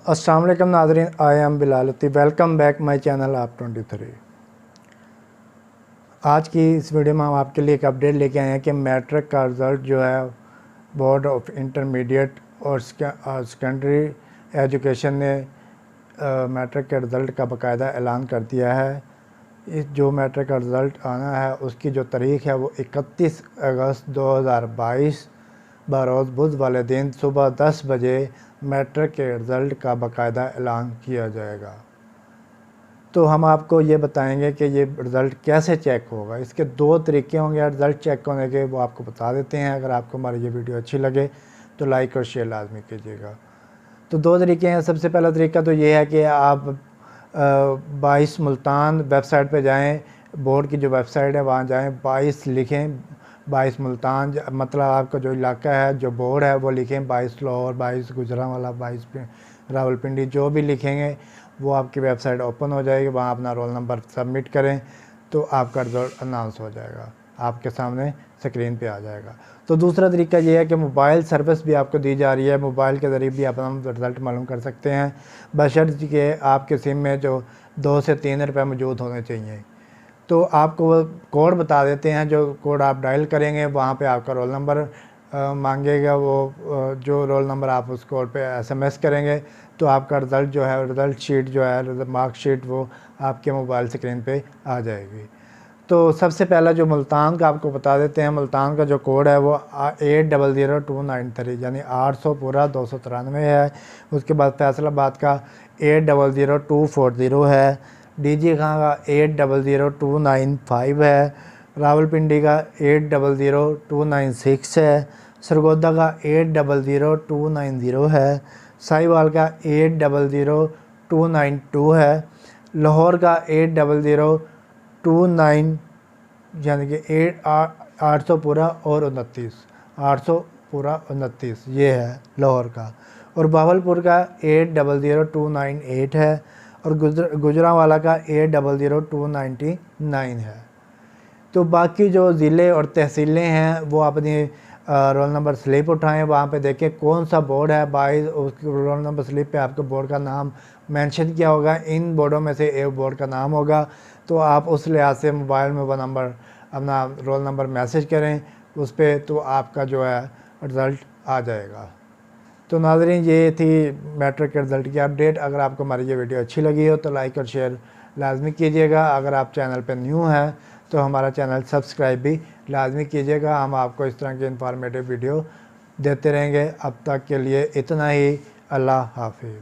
अस्सलाम वालेकुम नाज़रीन, I am Bilal Latif. Welcome back my channel आप 23। आज की इस वीडियो में हम आपके लिए एक अपडेट लेके आए हैं कि मैट्रिक का रिज़ल्ट जो है बोर्ड ऑफ इंटरमीडिएट और सेकेंडरी एजुकेशन ने मैट्रिक के रिज़ल्ट का बाकायदा ऐलान कर दिया है। इस जो मैट्रिक का रिज़ल्ट आना है उसकी जो तारीख़ है वो 31 अगस्त 2022 बरोज़ बुध वाले दिन सुबह 10 बजे मैट्रिक के रिज़ल्ट का बाकायदा ऐलान किया जाएगा। तो हम आपको ये बताएंगे कि ये रिज़ल्ट कैसे चेक होगा। इसके दो तरीके होंगे रिज़ल्ट चेक होने के, वो आपको बता देते हैं। अगर आपको हमारी ये वीडियो अच्छी लगे तो लाइक और शेयर लाजमी कीजिएगा। तो दो तरीके हैं। सबसे पहला तरीका तो ये है कि आप 22 मुल्तान वेबसाइट पे जाएं, बोर्ड की जो वेबसाइट है वहाँ जाएं, 22 लिखें, 22 मुल्तान मतलब आपका जो इलाका है, जो बोर्ड है वो लिखें, 22 लाहौर, 22 गुजरांवाला, 22 रावलपिंडी, जो भी लिखेंगे वो आपकी वेबसाइट ओपन हो जाएगी। वहाँ अपना रोल नंबर सबमिट करें तो आपका रिज़ल्ट अनाउंस हो जाएगा, आपके सामने स्क्रीन पे आ जाएगा। तो दूसरा तरीका ये है कि मोबाइल सर्विस भी आपको दी जा रही है, मोबाइल के ज़रिए भी आप अपना रिज़ल्ट मालूम कर सकते हैं, बशर्ते कि आपके सिम में जो 2 से 3 रुपये मौजूद होने चाहिए। तो आपको वो कोड बता देते हैं, जो कोड आप डायल करेंगे वहाँ पे आपका रोल नंबर मांगेगा। वो जो रोल नंबर आप उस कोड पे SMS करेंगे तो आपका रिज़ल्ट जो है, रिज़ल्ट शीट जो है, मार्क शीट, वो आपके मोबाइल स्क्रीन पे आ जाएगी। तो सबसे पहला जो मुल्तान का आपको बता देते हैं, मुल्तान का जो कोड है वो 800293 यानी 800 पूरा 293 है। उसके बाद फैसलाबाद का 800240 है, डीजी खां का 800295 है, रावलपिंडी का 800296 है, सरगोदा का 800290 है, साहिवाल का 800292 है, लाहौर का 8029 यानी कि 800 पूरा और 29, 800 पूरा 29 ये है लाहौर का। और बावलपुर का 800298 है और गुजरांवाला का 800299 है। तो बाकी जो ज़िले और तहसीलें हैं वो अपनी रोल नंबर स्लिप उठाएं, वहाँ पे देखें कौन सा बोर्ड है। 22 उसकी रोल नंबर स्लिप पे आपके बोर्ड का नाम मेंशन किया होगा, इन बोर्डों में से एक बोर्ड का नाम होगा। तो आप उस लिहाज से मोबाइल में वो नंबर, अपना रोल नंबर मैसेज करें उस पर, तो आपका जो है रिज़ल्ट आ जाएगा। तो नाज़रीन, ये थी मैट्रिक के रिज़ल्ट की अपडेट। अगर आपको हमारी ये वीडियो अच्छी लगी हो तो लाइक और शेयर लाजमी कीजिएगा। अगर आप चैनल पर न्यू हैं तो हमारा चैनल सब्सक्राइब भी लाजमी कीजिएगा। हम आपको इस तरह की इंफॉर्मेटिव वीडियो देते रहेंगे। अब तक के लिए इतना ही। अल्लाह हाफिज़।